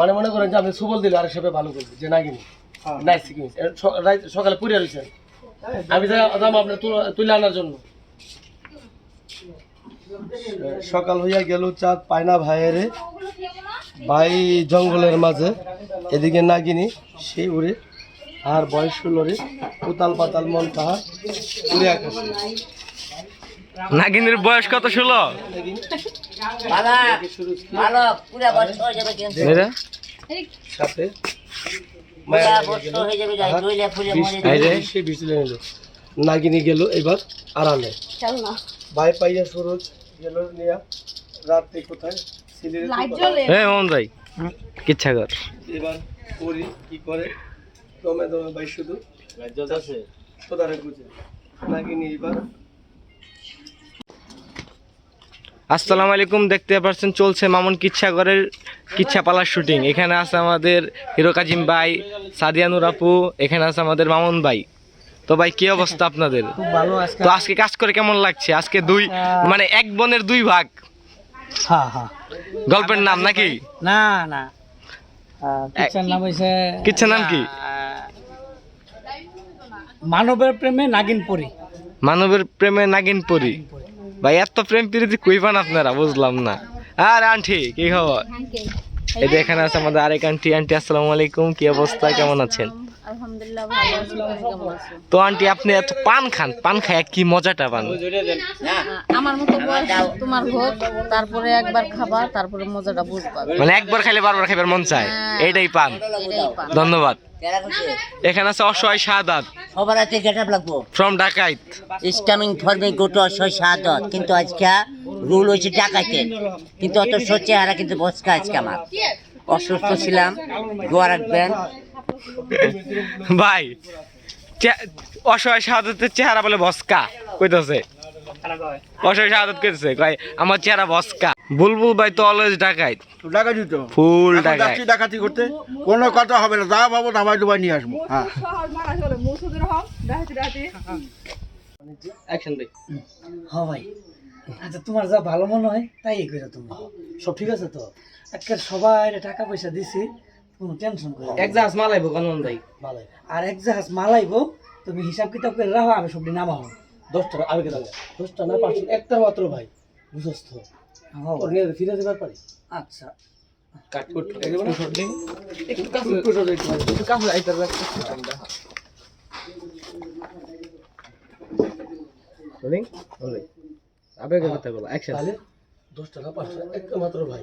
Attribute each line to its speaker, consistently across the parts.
Speaker 1: মানে মনে করেন যে আপনি সুবল দিলে আর হিসেবে ভালো করবে যে নাগিনি নাইস সিকিউরিটি সকালে পুড়ে রয়েছেন আমি যাম আপনার তুলে আনার জন্য সকাল হইয়া গেল চাঁদ পায়না ভাইয়েরে ভাই জঙ্গলের মাঝে এদিকে নাগিনি সেই উড়ে আর বয়স রে উতাল পাতাল মন তাহার উড়ে আকাশে
Speaker 2: নাগিনের বয়স কত 16
Speaker 1: সাথে নাগিনী গেল এবার আড়ালে ভাই পাইয়া সুরজ গেল নিয়া রাতে কোথায়
Speaker 2: কিচ্ছা কর
Speaker 1: এবার করি কি করে দমে দমে ভাই শুধু কোথায় বুঝে নাগিনী এবার
Speaker 2: আসসালামু আলাইকুম, দেখতে পাচ্ছেন চলছে মামুন কিচ্ছাগরের কিচ্ছা পালার শুটিং। এখানে আছে আমাদের হিরো কাজিম ভাই, সাদিয়া নূর আপু, এখানে আছে আমাদের মামুন ভাই। তো ভাই কি অবস্থা আপনাদের?
Speaker 3: খুব ভালো।
Speaker 2: তো আজকে কাজ করে কেমন লাগছে? আজকে দুই মানে এক বোনের দুই ভাগ।
Speaker 3: হ্যাঁ হ্যাঁ,
Speaker 2: গল্পের নাম নাকি?
Speaker 3: না না, কিচ্ছার নাম হইছে,
Speaker 2: কিচ্ছার নাম কি?
Speaker 3: মানবের প্রেমে নাগিন পরি।
Speaker 2: মানবের প্রেমে নাগিন পরি। ভাই এত প্রেম প্রীতি কই পান আপনারা, বুঝলাম না। আর আন্টি কি খবর? এই যে এখানে আছে আমাদের আরেক আন্টি। আন্টি আসসালামু আলাইকুম, কি অবস্থা, কেমন আছেন?
Speaker 4: আলহামদুলিল্লাহ ভালো আছি, তুমি কেমন আছো?
Speaker 2: তো আন্টি আপনি এত পান খান, পান খায় কি মজাটা পান?
Speaker 4: আমার মতো বয়স তোমার হোক, তারপরে একবার খাবা, তারপরে মজাটা বুঝবা।
Speaker 2: মানে একবার খাইলে বারবার খাইবার মন চায়, এইটাই পান। ধন্যবাদ। এখানে আছে অসহায় শাহাদাত।
Speaker 5: সবার হাতে গেটআপ লাগবো
Speaker 2: ফ্রম ডাকাইত।
Speaker 5: Is coming for me go to অসহায় শাহাদাত। কিন্তু আজকে রুল হয়েছে ডাকাইতের, কিন্তু অত চেহারা কিন্তু বসকা আজকে আমার। অসুস্থ ছিলাম, দোয়া রাখবেন
Speaker 2: ভাই। অসহায় শাহাদাতের চেহারা বলে বসকা কইতাছে, অসহায় শাহাদাত কইতাছে, কয় আমার চেহারা বসকা। বুলবুল ভাই তো অলওয়েজ ডাকাইত,
Speaker 6: ডাকাতি তো
Speaker 2: ফুল ডাকাইত।
Speaker 6: ডাকাতি করতে কোনো কথা হবে না, যা পাবো দাবাই দুবাই নিয়ে আসবো। হ্যাঁ
Speaker 1: অ্যাকশন ভাই।
Speaker 3: হ্যাঁ ভাই, আচ্ছা তোমার যা ভালো মনে হয় তাই কইরা তুমি।
Speaker 1: সব ঠিক আছে তো?
Speaker 3: একটা সবাই টাকা পয়সা দিছি, কোনো টেনশন করো।
Speaker 1: এক জাহাজ মালাইবো কানন ভাই। ভালো।
Speaker 3: আর এক জাহাজ মালাইবো, তুমি হিসাব কিতাব করে রাখো, আমি সবটি নামাবো।
Speaker 1: 10টা আগে গেলাম, 10টা না 5টা, একটা মাত্র ভাই, বুঝছস তো? ওর নিয়ে ফিরে যেতে পারি।
Speaker 3: আচ্ছা
Speaker 1: কাট করতে একটু শর্ট দিন, একটু কাছে একটু কাছে আইতার রাখতে আমরা রোলিং রোলিং আবেগে কথা বলা অ্যাকশন। তাহলে 10টা না 5টা, একটা মাত্র ভাই,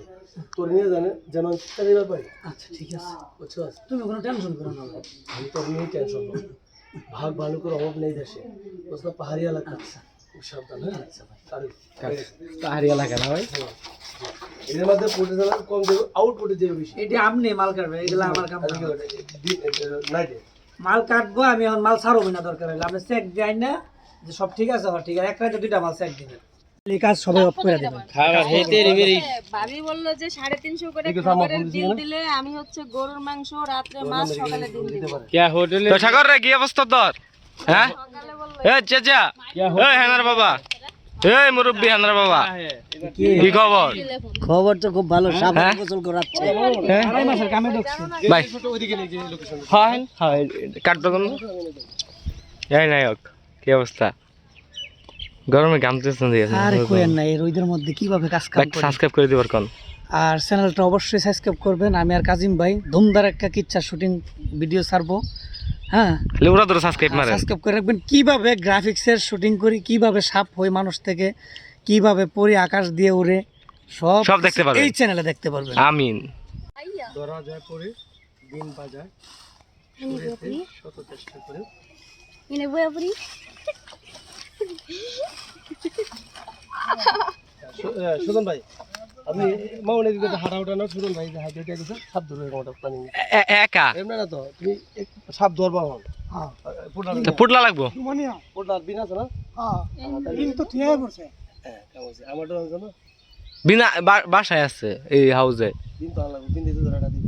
Speaker 1: তোর নিয়ে জানে যেন ফিরে যেতে পারি।
Speaker 3: আচ্ছা ঠিক আছে,
Speaker 1: বুঝছস?
Speaker 3: তুমি কোনো টেনশন করো না ভাই।
Speaker 1: আমি তোর নিয়ে টেনশন নেই, ভাগ ভালো করে অভাব নেই দেশে, বুঝলা? পাহাড়ি এলাকা। আচ্ছা সাবধান। হ্যাঁ আচ্ছা ভাই, পাহাড়ি এলাকা না ভাই, এর মধ্যে পোটেনশিয়াল কম দেবে, আউটপুটে দেবে বেশি।
Speaker 3: এটা আপনি মাল কাটবেন, এগুলা আমার কাম না।
Speaker 1: নাই দে
Speaker 3: মাল কাটবো আমি, এখন মাল ছাড়বো না, দরকার হলে আপনি চেক দেন না যে সব ঠিক আছে। ঠিক আছে, এক রাতে 2টা মাল চেক দিবেন, এই কাজ সবাই অফ করে দিবেন।
Speaker 4: ভাবি বললো যে 350 করে খাবারের বিল দিলে আমি হচ্ছে গরুর মাংস, রাতে মাছ, সকালে ডিম দিব।
Speaker 2: তো সাগর রে কি অবস্থা তোর? হ্যাঁ এ চাচা, এই হানার বাবা, এই মুরব্বি হানার বাবা, কি খবর?
Speaker 5: খবর তো খুব ভালো, সাবধানে গোসল করাচ্ছে।
Speaker 3: আড়াই মাসের কামে ঢুকছি
Speaker 2: ভাই। হ্যাঁ হ্যাঁ কাটবে কোন? এই নায়ক কি অবস্থা? গরমে ঘামতেছেন দিয়ে।
Speaker 3: আরে কোয়েন না, এই রোদের মধ্যে কিভাবে কাজ কাম করে।
Speaker 2: সাবস্ক্রাইব করে দিবার কোন?
Speaker 3: আর চ্যানেলটা অবশ্যই সাবস্ক্রাইব করবেন। আমি আর কাজিম ভাই ধুমধার একটা কিচ্ছা শুটিং ভিডিও ছাড়বো। হ্যাঁ
Speaker 2: লেউরা ধরে সাবস্ক্রাইব মারেন,
Speaker 3: সাবস্ক্রাইব করে রাখবেন। কিভাবে গ্রাফিক্সের শুটিং করি, কিভাবে সাপ হই মানুষ থেকে, কিভাবে পরি আকাশ দিয়ে উড়ে, সব
Speaker 2: দেখতে পারবেন
Speaker 3: এই চ্যানেলে দেখতে পারবেন।
Speaker 2: আমিন।
Speaker 1: ধরা যায় পরে দিন বাজায় শত চেষ্টা করে সুদন ভাই, আপনি মাউনের দিকে হাঁটা ওঠা না। সুদন ভাই যে হাতে গেছে সাপ ধরে মোটা প্ল্যানিং
Speaker 2: একা
Speaker 1: এমনি না তো, তুমি সাপ ধরবা হন।
Speaker 3: হ্যাঁ
Speaker 2: পুটলা লাগবো,
Speaker 1: ওটার বিনা আছে না?
Speaker 3: দিন তো থিয়ে পড়ছে।
Speaker 1: হ্যাঁ কেমন আছে আমারটা আছে না?
Speaker 2: বিনা বাসায় আছে এই হাউসে।
Speaker 1: দিন তো লাগবে, দিন দিতে ধরাটা দিব।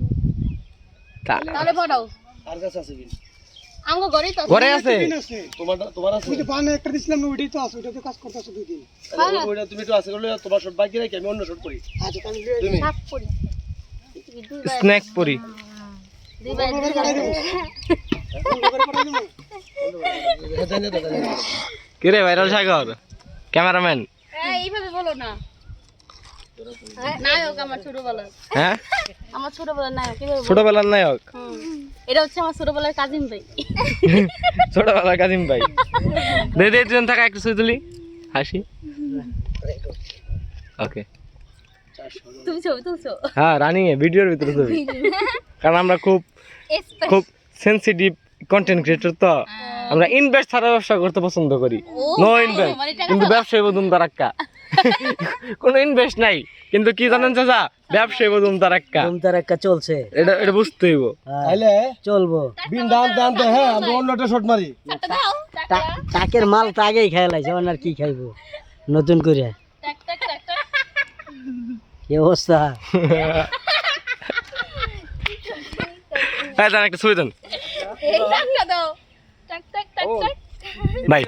Speaker 4: তাহলে পড়াও,
Speaker 1: আর কাছে আছে বিন?
Speaker 4: আমগো ঘরেই তো
Speaker 2: ঘরে আছে।
Speaker 1: তোমার আছে?
Speaker 3: ওই যে বানে একটা দিছিলাম না, ওইটাই তো আছে, ওইটা তো কাজ করতেছে 2 দিন।
Speaker 1: ওইটা তুমি তো আছে করলে তোমার শট বাকি রাখি, আমি অন্য শট করি।
Speaker 3: আচ্ছা তাহলে
Speaker 1: তুমি
Speaker 4: সাপ পড়ি।
Speaker 2: স্ন্যাক পরি কিরে ভাইরাল সাগর ক্যামেরাম্যান
Speaker 4: এইভাবে বলো না নায়ক আমার ছোটবেলার
Speaker 2: হ্যাঁ
Speaker 4: আমার ছোটবেলার নায়ক কিভাবে
Speaker 2: ছোটবেলার নায়ক
Speaker 4: এটা হচ্ছে আমার ছোটবেলার কাজিন ভাই
Speaker 2: ছোটবেলার কাজিম ভাই দে দে দুজন থাকা একটু ছবি তুলি হাসি ওকে
Speaker 4: তুমি ছবি তুলছো
Speaker 2: হ্যাঁ রানিং এ ভিডিওর ভিতরে ছবি কারণ আমরা খুব সেনসিটিভ কন্টেন্ট ক্রিয়েটর তো আমরা ইনভেস্ট ছাড়া ব্যবসা করতে পছন্দ করি নো ইনভেস্ট কিন্তু ব্যবসায় বদুম তারাক্কা কোনো ইনভেস্ট নাই কিন্তু কি জানেন চাচা ব্যবসায় বদুম তারাক্কা
Speaker 3: তার একটা চলছে
Speaker 2: এটা এটা বুঝতে হইব
Speaker 1: তাইলে
Speaker 3: চলবো
Speaker 1: বিন দানতে আনতে হ্যাঁ আমরা অন্য একটা শট মারি
Speaker 3: টাকের মাল তো আগেই খেয়ে লাইছে আর কি খাইবো নতুন করে কি অবস্থা
Speaker 2: হ্যাঁ জান একটা ছবি দেন ভাই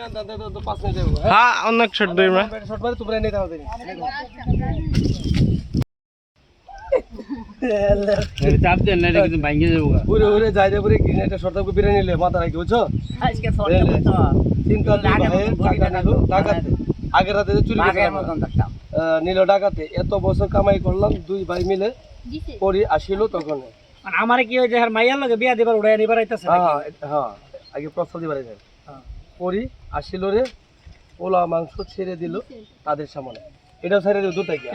Speaker 1: তো 5 মিনিট দেবো
Speaker 2: হ্যাঁ অন্য এক শট দিই আমরা
Speaker 1: শট মারি তোমরা নিতে হবে পুরো উড়ে যাই রে পুরো গ্রেনেডটা শট করে বিরে নিলে মাথা রাখি বুঝছো
Speaker 5: আজকে
Speaker 1: চিন্তা টাকা নিল ডাকাতে আগের রাতে যে চুরি করে নিল ডাকাতে এত বছর কামাই করলাম দুই ভাই মিলে পরি আসিল তখন
Speaker 3: আমারে কি হয়েছে আর মাইয়ার লগে বিয়া দিবার উড়াই নিবার আইতাছে
Speaker 1: হ্যাঁ হ্যাঁ আগে প্রস্তাব দিবার যায় পরি আসিল রে পোলা মাংস ছেড়ে দিল তাদের সামনে এটা ছেড়ে দিল দুটাকে